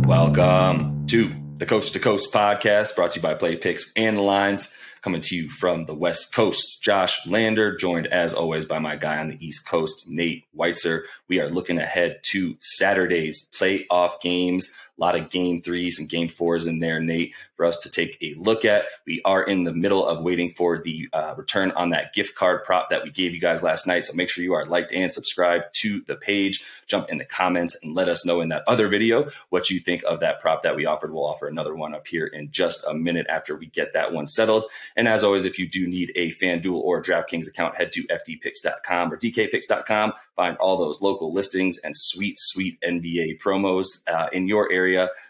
Welcome to the Coast to Coast podcast, brought to you by Play Picks and the Lines, coming to you from the West Coast. Josh Lander, joined as always by my guy on the East Coast, Nate Weitzer. We are looking ahead to Saturday's playoff games. A lot of game threes and game fours in there, Nate, for us to take a look at. We are in the middle of waiting for the return on that gift card prop that we gave you guys last night. So make sure you are liked and subscribed to the page. Jump in the comments and let us know in that other video what you think of that prop that we offered. We'll offer another one up here in just a minute after we get that one settled. And as always, if you do need a FanDuel or DraftKings account, head to fdpicks.com or dkpicks.com. Find all those local listings and sweet NBA promos in your area.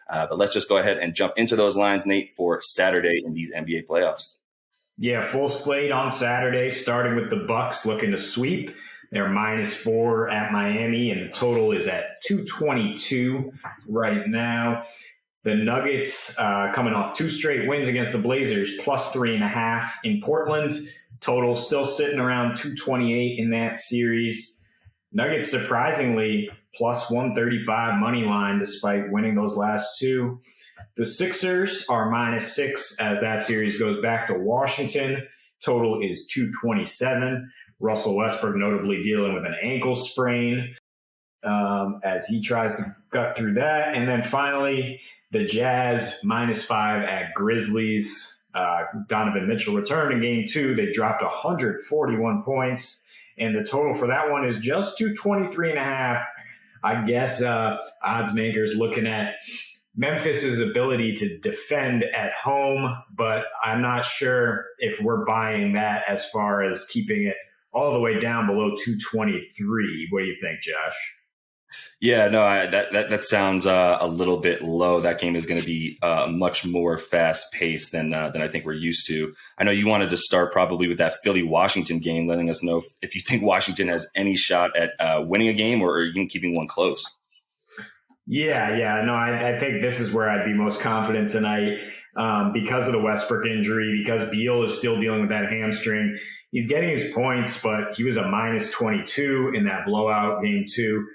But let's just go ahead and jump into those lines, Nate, for Saturday in these NBA playoffs. Yeah, full slate on Saturday, starting with the Bucks looking to sweep. They're -4 at Miami, and the total is at 222 right now. The Nuggets coming off 2 straight wins against the Blazers, +3.5 in Portland. Total still sitting around 228 in that series. Nuggets surprisingly +135 money line despite winning those last 2. The Sixers are -6 as that series goes back to Washington. Total is 227. Russell Westbrook notably dealing with an ankle sprain as he tries to gut through that. And then finally, the Jazz -5 at Grizzlies. Donovan Mitchell returned in game 2. They dropped 141 points. And the total for that one is just 223.5. I guess odds makers looking at Memphis's ability to defend at home, but I'm not sure if we're buying that as far as keeping it all the way down below 223. What do you think, Josh? Yeah, no, that sounds a little bit low. That game is going to be much more fast paced than I think we're used to. I know you wanted to start probably with that Philly-Washington game, letting us know if you think Washington has any shot at winning a game or even keeping one close. Yeah. No, I think this is where I'd be most confident tonight because of the Westbrook injury, because Beal is still dealing with that hamstring. He's getting his points, but he was a -22 in that blowout game 2.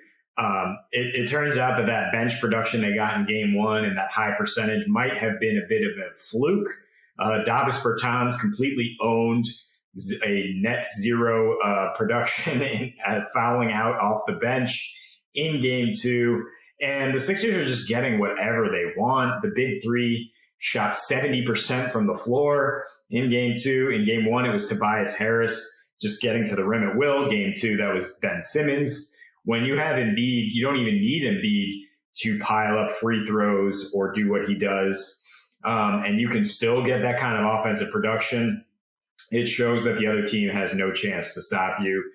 It turns out that bench production they got in game 1 and that high percentage might have been a bit of a fluke. Davis Bertans completely owned a net 0 production and fouling out off the bench in game 2. And the Sixers are just getting whatever they want. The big 3 shot 70% from the floor in game 2. In game 1, it was Tobias Harris just getting to the rim at will. Game 2, that was Ben Simmons. When you have Embiid, you don't even need Embiid to pile up free throws or do what he does. And you can still get that kind of offensive production. It shows that the other team has no chance to stop you.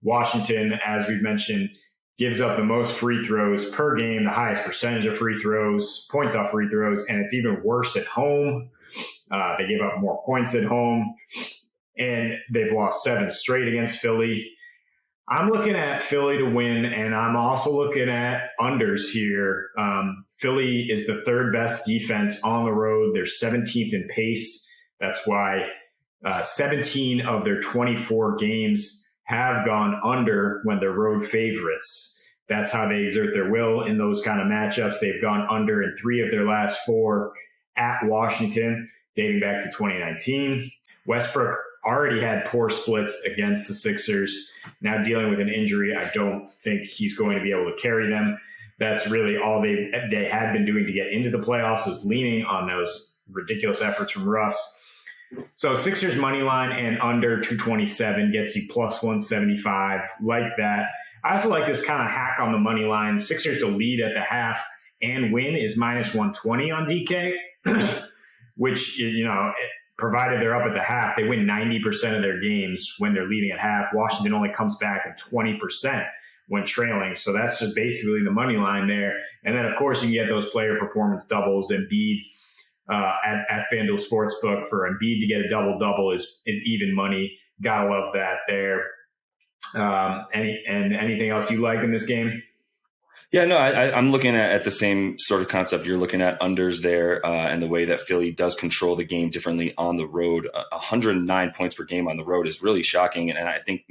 Washington, as we've mentioned, gives up the most free throws per game, the highest percentage of free throws, points off free throws, and it's even worse at home. They give up more points at home, and they've lost 7 straight against Philly. I'm looking at Philly to win, and I'm also looking at unders here. Philly is the 3rd best defense on the road. They're 17th in pace. That's why 17 of their 24 games have gone under when they're road favorites. That's how they exert their will in those kind of matchups. They've gone under in 3 of their last 4 at Washington, dating back to 2019. Westbrook already had poor splits against the Sixers. Now dealing with an injury, I don't think he's going to be able to carry them. That's really all they had been doing to get into the playoffs, was leaning on those ridiculous efforts from Russ. So Sixers money line and under 227 gets you +175, like that. I also like this kind of hack on the money line. Sixers to lead at the half and win is -120 on DK, which, provided they're up at the half, they win 90% of their games when they're leading at half. Washington only comes back at 20% when trailing. So that's just basically the money line there. And then, of course, you can get those player performance doubles. Embiid at FanDuel Sportsbook, for Embiid to get a double-double is even money. Gotta love that there. Anything else you like in this game? Yeah, no, I'm looking at the same sort of concept. You're looking at unders there, and the way that Philly does control the game differently on the road. 109 points per game on the road is really shocking. And I think,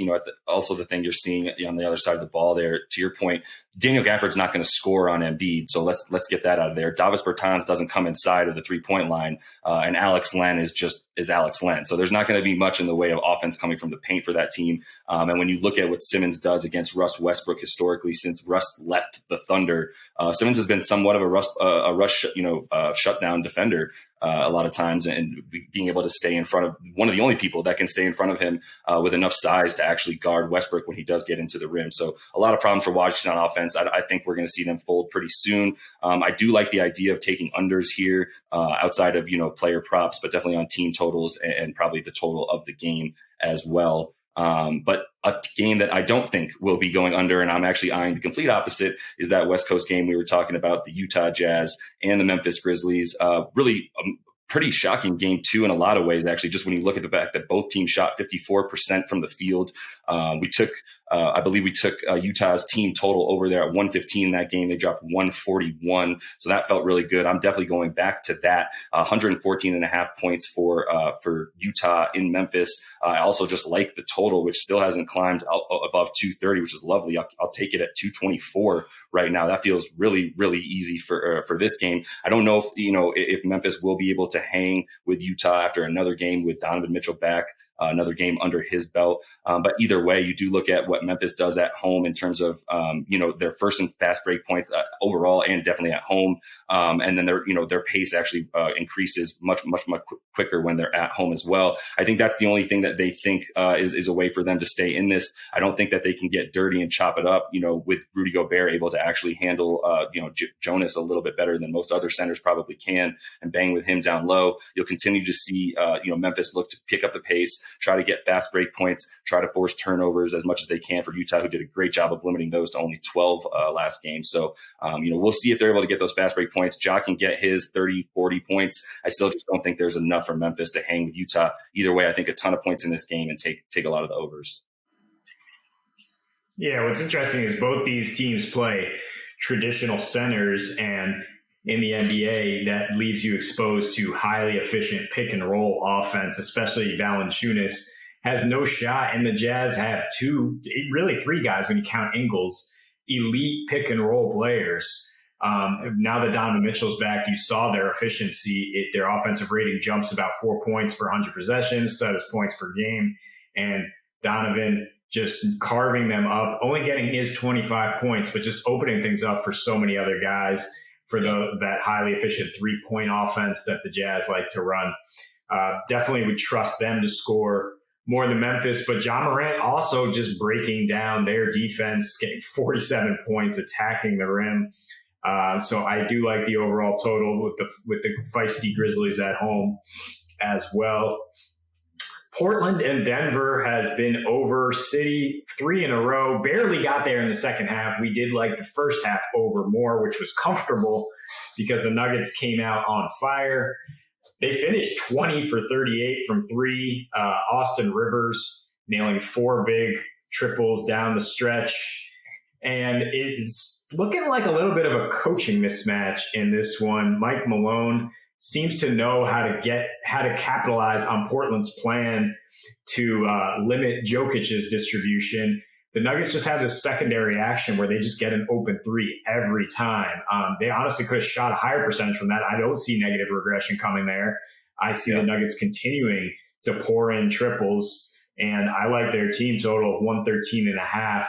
also the thing you're seeing on the other side of the ball there, to your point, Daniel Gafford's not going to score on Embiid, so let's get that out of there. Davis Bertans doesn't come inside of the 3-point line, and Alex Len is Alex Len. So there's not going to be much in the way of offense coming from the paint for that team. And when you look at what Simmons does against Russ Westbrook historically, since Russ left the Thunder, Simmons has been somewhat of a rush shutdown defender a lot of times, and being able to stay in front of one of the only people that can stay in front of him with enough size to actually guard Westbrook when he does get into the rim. So a lot of problems for Washington on offense. I think we're going to see them fold pretty soon. I do like the idea of taking unders here outside of, player props, but definitely on team totals and probably the total of the game as well. But a game that I don't think will be going under, and I'm actually eyeing the complete opposite, is that West Coast game we were talking about, the Utah Jazz and the Memphis Grizzlies. Really pretty shocking game too in a lot of ways, actually, just when you look at the fact that both teams shot 54% from the field. I believe we took Utah's team total over there at 115 in that game. They dropped 141. So that felt really good. I'm definitely going back to that. 114 and a half points for Utah in Memphis. I also just like the total, which still hasn't climbed above 230, which is lovely. I'll take it at 224 right now. That feels really, really easy for this game. I don't know if Memphis will be able to hang with Utah after another game with Donovan Mitchell back. Another game under his belt. But either way, you do look at what Memphis does at home in terms of, their first and fast break points overall and definitely at home. And then their pace actually increases much quicker when they're at home as well. I think that's the only thing that they think is a way for them to stay in this. I don't think that they can get dirty and chop it up, with Rudy Gobert able to actually handle, Jonas a little bit better than most other centers probably can, and bang with him down low. You'll continue to see, Memphis look to pick up the pace, try to get fast break points, try to force turnovers as much as they can for Utah, who did a great job of limiting those to only 12 last game. So, we'll see if they're able to get those fast break points. Ja can get his 30, 40 points. I still just don't think there's enough for Memphis to hang with Utah. Either way, I think a ton of points in this game and take a lot of the overs. Yeah, what's interesting is both these teams play traditional centers, and in the NBA, that leaves you exposed to highly efficient pick and roll offense, especially Valanciunas has no shot. And the Jazz have three guys when you count Ingles, elite pick and roll players. Now that Donovan Mitchell's back, you saw their efficiency. Their offensive rating jumps about 4 points per 100 possessions, set as points per game. And Donovan just carving them up, only getting his 25 points, but just opening things up for so many other guys for that highly efficient 3-point offense that the Jazz like to run. Definitely would trust them to score more than Memphis, but Ja Morant also just breaking down their defense, getting 47 points, attacking the rim. So I do like the overall total with the feisty Grizzlies at home as well. Portland and Denver has been over City 3 in a row. Barely got there in the second half. We did like the first half over more, which was comfortable because the Nuggets came out on fire. They finished 20 for 38 from 3. Austin Rivers nailing 4 big triples down the stretch. And it's looking like a little bit of a coaching mismatch in this one. Mike Malone seems to know how to capitalize on Portland's plan to limit Jokic's distribution. The Nuggets just have this secondary action where they just get an open 3 every time. They honestly could have shot a higher percentage from that. I don't see negative regression coming there. I see the Nuggets continuing to pour in triples, and I like their team total of 113.5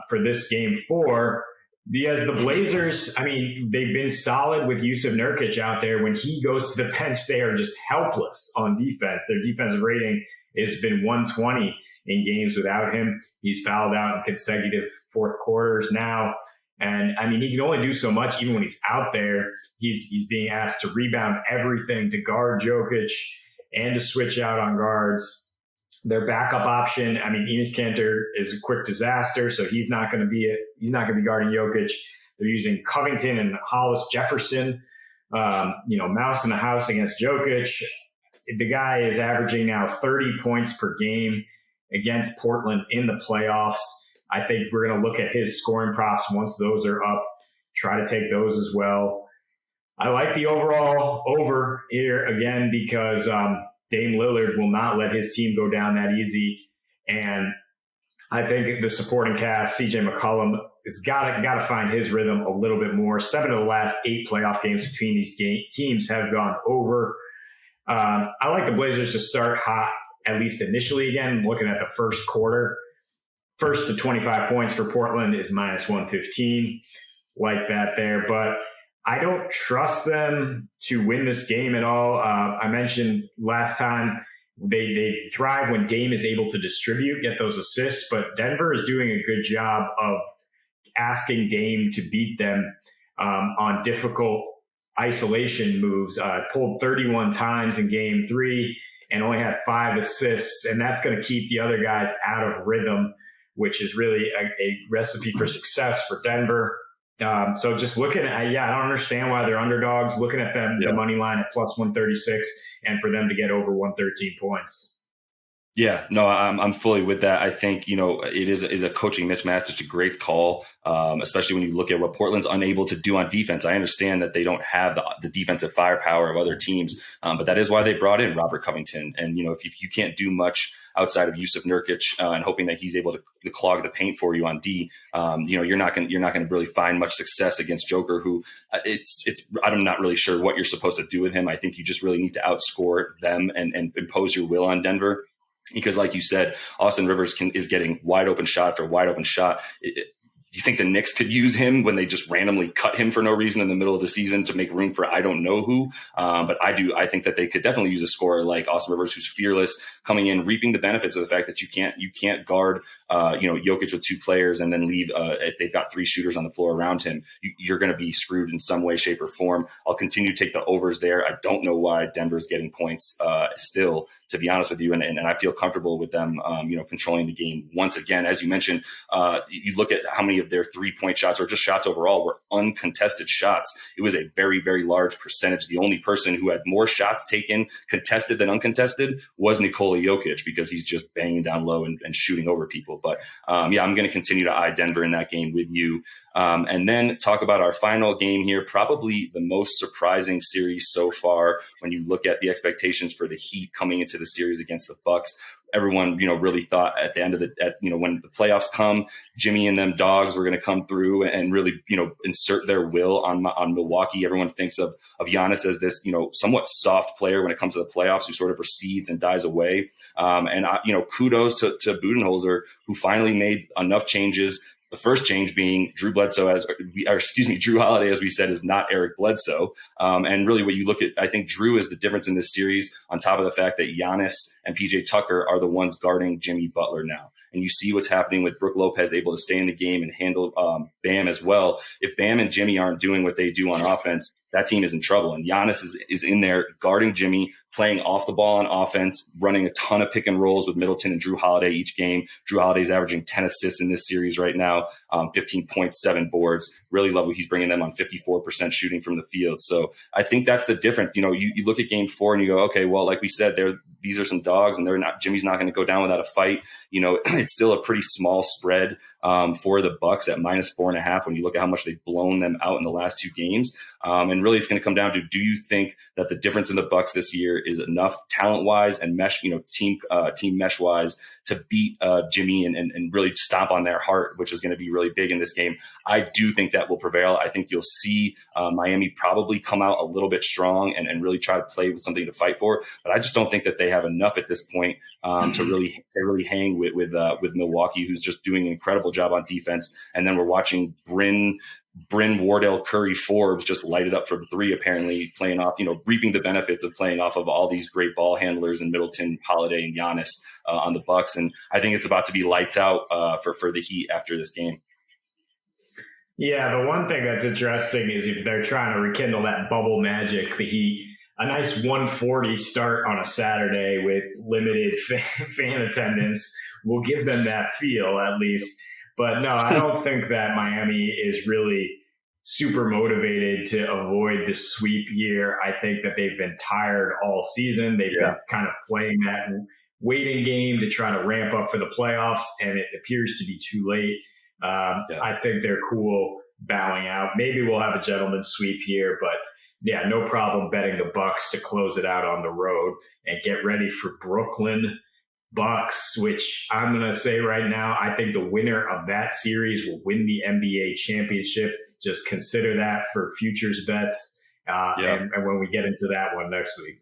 for this game 4. Because the Blazers, they've been solid with Yusuf Nurkic out there. When he goes to the bench, they are just helpless on defense. Their defensive rating has been 120 in games without him. He's fouled out in consecutive fourth quarters now. And, he can only do so much even when he's out there. He's being asked to rebound everything, to guard Jokic, and to switch out on guards. Their backup option, Enes Kanter is a quick disaster, so he's not going to be guarding Jokic. They're using Covington and Hollis Jefferson, mouse in the house against Jokic. The guy is averaging now 30 points per game against Portland in the playoffs. I think we're going to look at his scoring props once those are up, try to take those as well. I like the overall over here again because Dame Lillard will not let his team go down that easy. And I think the supporting cast, CJ McCollum, has got to find his rhythm a little bit more. 7 of the last 8 playoff games between these teams have gone over. I like the Blazers to start hot, at least initially again. Looking at the first quarter, first to 25 points for Portland is minus 115. Like that there. But I don't trust them to win this game at all. I mentioned last time they thrive when Dame is able to distribute, get those assists, but Denver is doing a good job of asking Dame to beat them on difficult isolation moves. Pulled 31 times in game 3 and only had 5 assists, and that's going to keep the other guys out of rhythm, which is really a recipe for success for Denver. So just looking at, I don't understand why they're underdogs. Looking at them, the money line at plus 136, and for them to get over 113 points. Yeah, no, I'm fully with that. I think, it is a coaching mismatch. It's a great call, especially when you look at what Portland's unable to do on defense. I understand that they don't have the defensive firepower of other teams, but that is why they brought in Robert Covington. And, if you can't do much outside of Yusuf Nurkic and hoping that he's able to clog the paint for you on D, you're not going to really find much success against Joker, who I'm not really sure what you're supposed to do with him. I think you just really need to outscore them and impose your will on Denver. Because like you said, Austin Rivers is getting wide open shot after wide open shot. Do you think the Knicks could use him when they just randomly cut him for no reason in the middle of the season to make room for I don't know who? But I do. I think that they could definitely use a scorer like Austin Rivers, who's fearless, coming in, reaping the benefits of the fact that you can't guard Jokic with 2 players and then leave if they've got 3 shooters on the floor around him. You're going to be screwed in some way, shape, or form. I'll continue to take the overs there. I don't know why Denver's getting points still, to be honest with you, and I feel comfortable with them, controlling the game once again. As you mentioned, you look at how many of their 3-point shots or just shots overall were uncontested shots. It was a very, very large percentage. The only person who had more shots taken contested than uncontested was Nikola Jokic, because he's just banging down low and shooting over people. But I'm going to continue to eye Denver in that game with you. And then talk about our final game here, probably the most surprising series so far when you look at the expectations for the Heat coming into the series against the Bucks. Everyone, really thought at the end of when the playoffs come, Jimmy and them dogs were going to come through and really, insert their will on Milwaukee. Everyone thinks of Giannis as this, somewhat soft player when it comes to the playoffs, who sort of recedes and dies away. Kudos to Budenholzer, who finally made enough changes. The first change being Drew Holiday, as we said, is not Eric Bledsoe. And really what you look at, I think Drew is the difference in this series, on top of the fact that Giannis and PJ Tucker are the ones guarding Jimmy Butler now. And you see what's happening with Brook Lopez able to stay in the game and handle Bam as well. If Bam and Jimmy aren't doing what they do on offense, that team is in trouble. And Giannis is in there guarding Jimmy, playing off the ball on offense, running a ton of pick and rolls with Middleton and Drew Holiday each game. Drew Holiday's averaging 10 assists in this series right now, 15.7 boards. Really love what he's bringing them on 54% shooting from the field. So I think that's the difference. You look at game 4 and you go, okay, well, like we said, these are some dogs, and Jimmy's not going to go down without a fight. It's still a pretty small spread for the Bucks at minus 4.5 when you look at how much they've blown them out in the last 2 games. And really, it's going to come down to, do you think that the difference in the Bucks this year is enough talent-wise and mesh, team mesh-wise to beat Jimmy and really stomp on their heart, which is going to be really big in this game? I do think that will prevail. I think you'll see Miami probably come out a little bit strong and really try to play with something to fight for. But I just don't think that they have enough at this point to really hang with Milwaukee, who's just doing an incredible job on defense. And then we're watching Bryn Wardell Curry Forbes just light it up from 3, apparently playing off, reaping the benefits of playing off of all these great ball handlers in Middleton, Holiday, and Giannis on the Bucks. And I think it's about to be lights out for the Heat after this game. Yeah, the one thing that's interesting is if they're trying to rekindle that bubble magic, the Heat, a nice 140 start on a Saturday with limited fan attendance will give them that feel at least. But no, I don't think that Miami is really super motivated to avoid the sweep here. I think that they've been tired all season. They've been kind of playing that waiting game to try to ramp up for the playoffs, and it appears to be too late. I think they're cool bowing out. Maybe we'll have a gentleman's sweep here, but yeah, no problem betting the Bucks to close it out on the road and get ready for Brooklyn Bucks, which I'm going to say right now, I think the winner of that series will win the NBA championship. Just consider that for futures bets. And when we get into that one next week.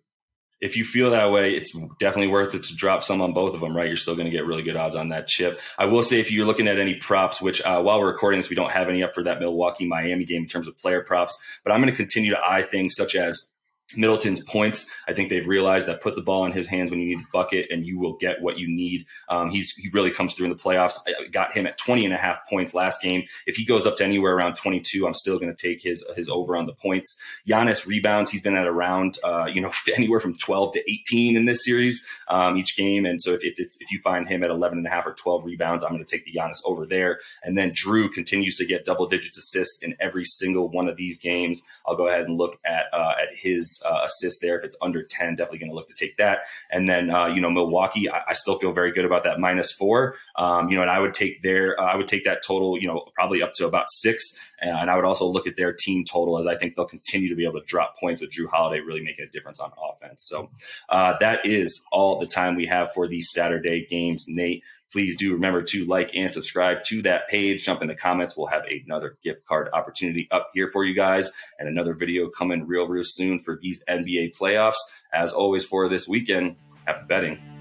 If you feel that way, it's definitely worth it to drop some on both of them, right? You're still going to get really good odds on that chip. I will say, if you're looking at any props, which while we're recording this, we don't have any up for that Milwaukee-Miami game in terms of player props, but I'm going to continue to eye things such as Middleton's points. I think they've realized that put the ball in his hands when you need a bucket and you will get what you need. He really comes through in the playoffs. I got him at 20.5 points last game. If he goes up to anywhere around 22, I'm still going to take his over on the points. Giannis rebounds. He's been at around, anywhere from 12 to 18 in this series each game. And so if you find him at 11.5 or 12 rebounds, I'm going to take the Giannis over there. And then Drew continues to get double digits assists in every single one of these games. I'll go ahead and look at his assist there. If it's under 10, definitely going to look to take that. And then, Milwaukee, I still feel very good about that -4. And I would take that total, probably up to about 6. And I would also look at their team total, as I think they'll continue to be able to drop points with Drew Holiday really making a difference on offense. So that is all the time we have for these Saturday games. Nate, please do remember to like and subscribe to that page. Jump in the comments. We'll have another gift card opportunity up here for you guys, and another video coming real soon for these NBA playoffs. As always, for this weekend, happy betting.